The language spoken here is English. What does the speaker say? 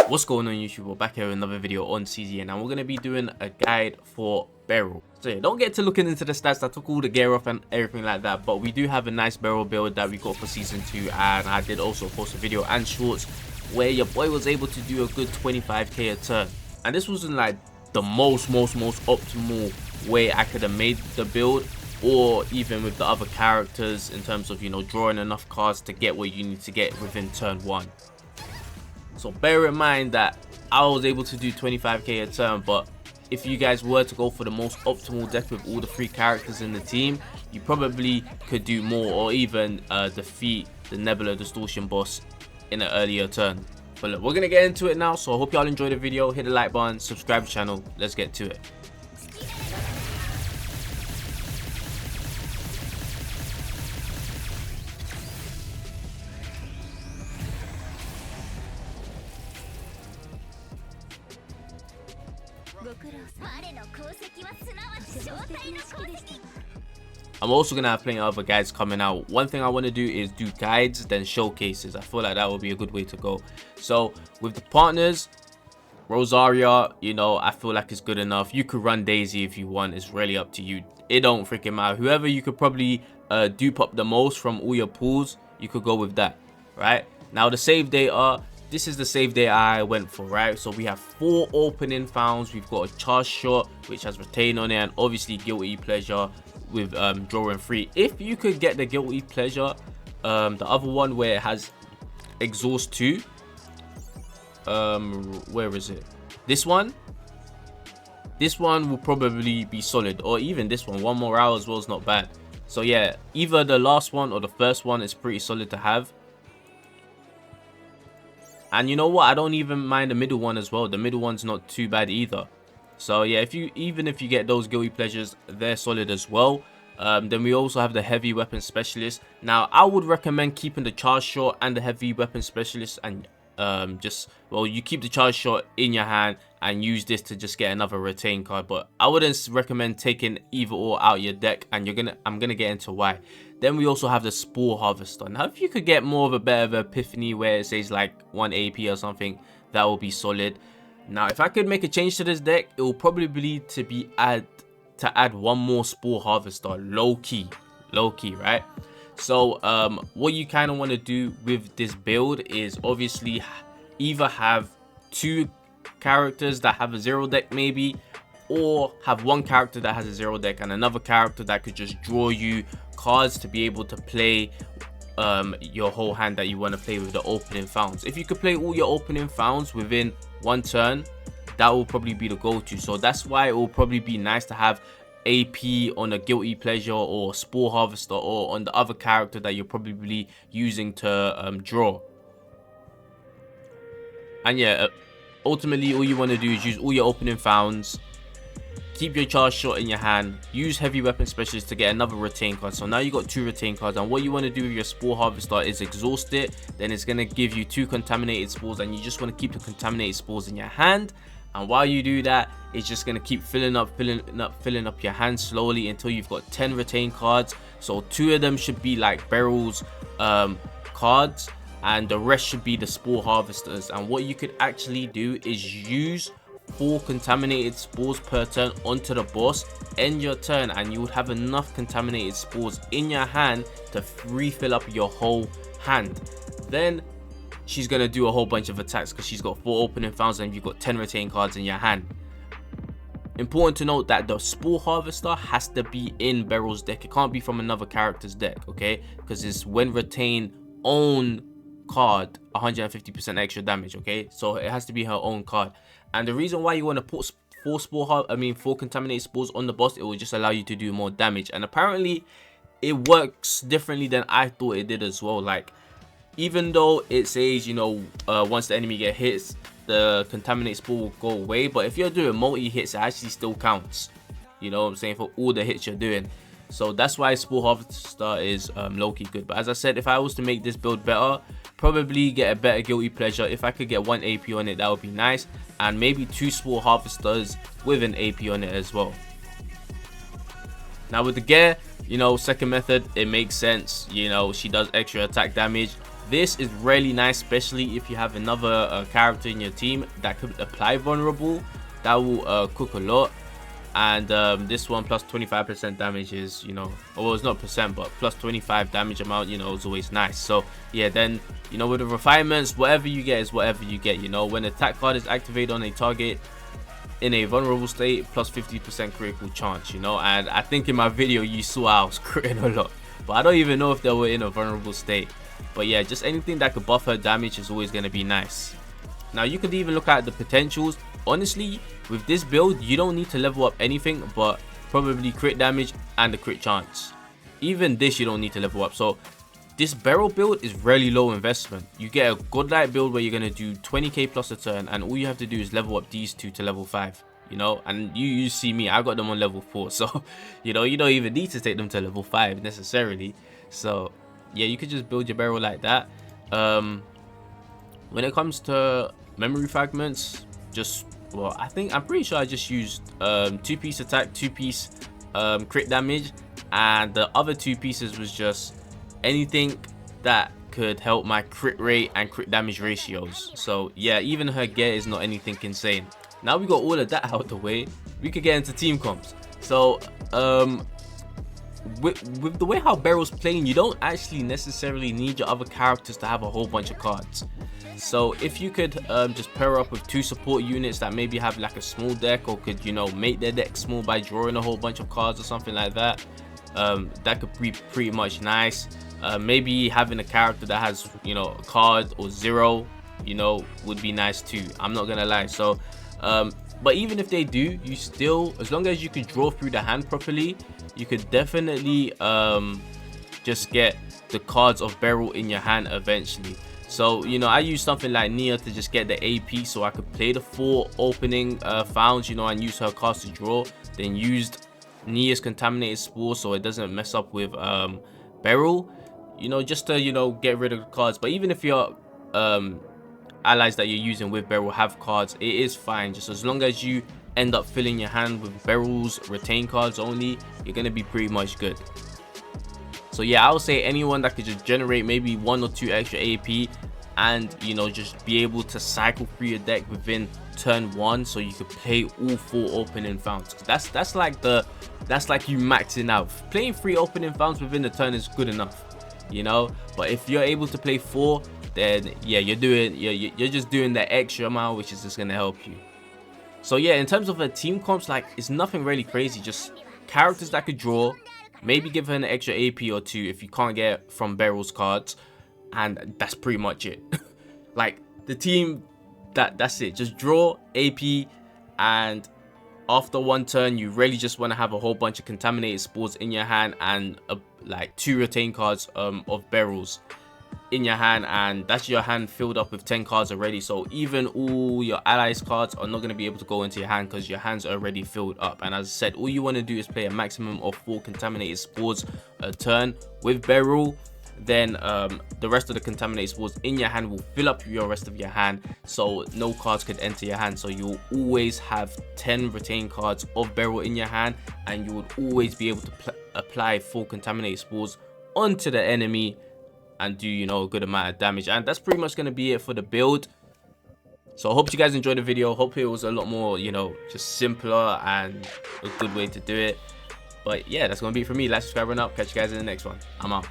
What's going on YouTube? We're back here with another video on CZN and we're going to be doing a guide for Beryl. So yeah, don't get to looking into the stats. I took all the gear off and everything like that, but we do have a nice Beryl build that we got for season 2, and I did also post a video and shorts where your boy was able to do a good 25k a turn, and this wasn't like the most optimal way I could have made the build, or even with the other characters in terms of, you know, drawing enough cards to get what you need to get within turn 1. So bear in mind that I was able to do 25k a turn, but if you guys were to go for the most optimal deck with all the 3 characters in the team, you probably could do more, or even defeat the Nebula Distortion boss in an earlier turn. But look, we're gonna get into it now, so I hope y'all enjoy the video. Hit the like button, subscribe to the channel, let's get to it. I'm also gonna have plenty of other guides coming out. One thing I want to do is do guides then showcases. I feel like that would be a good way to go. So with the partners, Rosaria, you know, I feel like it's good enough. You could run Daisy if you want, it's really up to you. It don't freaking matter. Whoever you could probably dupe up the most from all your pools, you could go with that. Right now, the save data, this is the save data I went for, right? So we have 4 opening founds. We've got a charge shot which has retain on it, and obviously guilty pleasure with drawing 3. If you could get the guilty pleasure, the other one where it has exhaust 2, where is it? This one will probably be solid, or even this one morale as well is not bad. So yeah, either the last one or the first one is pretty solid to have. And you know what, I don't even mind the middle one as well. The middle one's not too bad either. So yeah, even if you get those guilty pleasures, they're solid as well. Then we also have the heavy weapon specialist. Now I would recommend keeping the charge shot and the heavy weapon specialist, and you keep the charge shot in your hand and use this to just get another retain card. But I wouldn't recommend taking either or out your deck, and I'm gonna get into why. Then we also have the Spore Harvester. Now if you could get more of a better epiphany where it says like 1 AP or something, that will be solid. Now if I could make a change to this deck, it will probably be to add 1 more Spore Harvester, low key, right? So what you kind of want to do with this build is obviously either have 2 characters that have a 0 deck maybe, or have 1 character that has a 0 deck and another character that could just draw you cards to be able to play your whole hand that you want to play with the opening founds. If you could play all your opening founds within 1 turn, that will probably be the go-to. So that's why it will probably be nice to have AP on a guilty pleasure or Spore Harvester, or on the other character that you're probably using to draw. And yeah, ultimately all you want to do is use all your opening founds, keep your charge shot in your hand, use heavy weapon specialist to get another retain card. So now you got 2 retain cards, and what you want to do with your Spore Harvester is exhaust it. Then it's going to give you 2 contaminated spores, and you just want to keep the contaminated spores in your hand. And while you do that, it's just going to keep filling up your hand slowly until you've got 10 retain cards. So 2 of them should be like Beryl's cards, and the rest should be the Spore Harvesters. And what you could actually do is use 4 contaminated spores per turn onto the boss, end your turn, and you would have enough contaminated spores in your hand to refill up your whole hand. Then she's gonna do a whole bunch of attacks because she's got 4 opening founds and you've got 10 retain cards in your hand. Important to note that the Spore Harvester has to be in Beryl's deck. It can't be from another character's deck, okay? Because it's when retain own card 150% extra damage, okay? So it has to be her own card. And the reason why you want to put 4 contaminated spores on the boss, it will just allow you to do more damage. And apparently it works differently than I thought it did as well. Like, even though it says, you know, once the enemy get hits, the contaminated spore will go away, but if you're doing multi hits, it actually still counts, you know what I'm saying, for all the hits you're doing. So that's why Spore Harvester is low-key good. But as I said, if I was to make this build better, probably get a better guilty pleasure. If I could get 1 AP on it, that would be nice, and maybe 2 Spore Harvesters with an AP on it as well. Now with the gear, you know, second method, it makes sense. You know, she does extra attack damage. This is really nice, especially if you have another character in your team that could apply vulnerable. That will cook a lot. And this one plus 25% damage is, you know, well, it's not percent, but plus 25 damage amount, you know, is always nice. So yeah, then, you know, with the refinements, whatever you get is whatever you get. You know, when attack card is activated on a target in a vulnerable state, plus 50% critical chance, you know. And I think in my video you saw I was critting a lot, but I don't even know if they were in a vulnerable state. But yeah, just anything that could buff her damage is always going to be nice. Now you could even look at the potentials. Honestly, with this build, you don't need to level up anything but probably crit damage and the crit chance. Even this you don't need to level up. So this Beryl build is really low investment. You get a godlike build where you're going to do 20k plus a turn, and all you have to do is level up these two to level 5. You know, and you see me, I got them on level 4. So, you know, you don't even need to take them to level 5 necessarily. So yeah, you could just build your Beryl like that. When it comes to memory fragments, just, well, I'm pretty sure I just used 2-piece attack, 2-piece crit damage, and the other 2 pieces was just anything that could help my crit rate and crit damage ratios. So yeah, even her gear is not anything insane. Now we got all of that out of the way, we could get into team comps. So with the way how Beryl's playing, you don't actually necessarily need your other characters to have a whole bunch of cards. So if you could just pair up with 2 support units that maybe have like a small deck, or could, you know, make their deck small by drawing a whole bunch of cards or something like that, that could be pretty much nice. Maybe having a character that has, you know, a card or 0, you know, would be nice too. I'm not gonna lie. So but even if they do, you still, as long as you could draw through the hand properly, you could definitely just get the cards of Beryl in your hand eventually. So, you know, I use something like Nia to just get the AP, so I could play the 4 opening founds, you know, and use her cards to draw. Then used Nia's contaminated spore so it doesn't mess up with Beryl, you know, just to, you know, get rid of the cards. But even if your allies that you're using with Beryl have cards, it is fine. Just as long as you end up filling your hand with Beryl's retain cards only, you're gonna be pretty much good. So yeah, I would say anyone that could just generate maybe 1 or 2 extra AP, and, you know, just be able to cycle through your deck within turn 1, so you could play all 4 opening founds. That's like you maxing out. Playing 3 opening founds within the turn is good enough, you know. But if you're able to play 4, then yeah, you're just doing the extra amount, which is just gonna help you. So yeah, in terms of a team comps, like, it's nothing really crazy. Just characters that could draw, maybe give her an extra AP or 2 if you can't get it from Beryl's cards, and that's pretty much it. Like, the team, that's it. Just draw, AP, and after 1 turn, you really just want to have a whole bunch of contaminated spores in your hand, and like 2 retain cards of Beryl's in your hand, and that's your hand filled up with 10 cards already. So even all your allies cards are not going to be able to go into your hand because your hands are already filled up. And as I said, all you want to do is play a maximum of 4 contaminated spores a turn with Beryl. Then the rest of the contaminated spores in your hand will fill up your rest of your hand, so no cards could enter your hand. So you'll always have 10 retain cards of Beryl in your hand, and you would always be able to apply 4 contaminated spores onto the enemy and do, you know, a good amount of damage. And that's pretty much going to be it for the build. So I hope you guys enjoyed the video. Hope it was a lot more, you know, just simpler and a good way to do it. But yeah, that's going to be it for me. Like, subscribe, and up. Catch you guys in the next one. I'm out.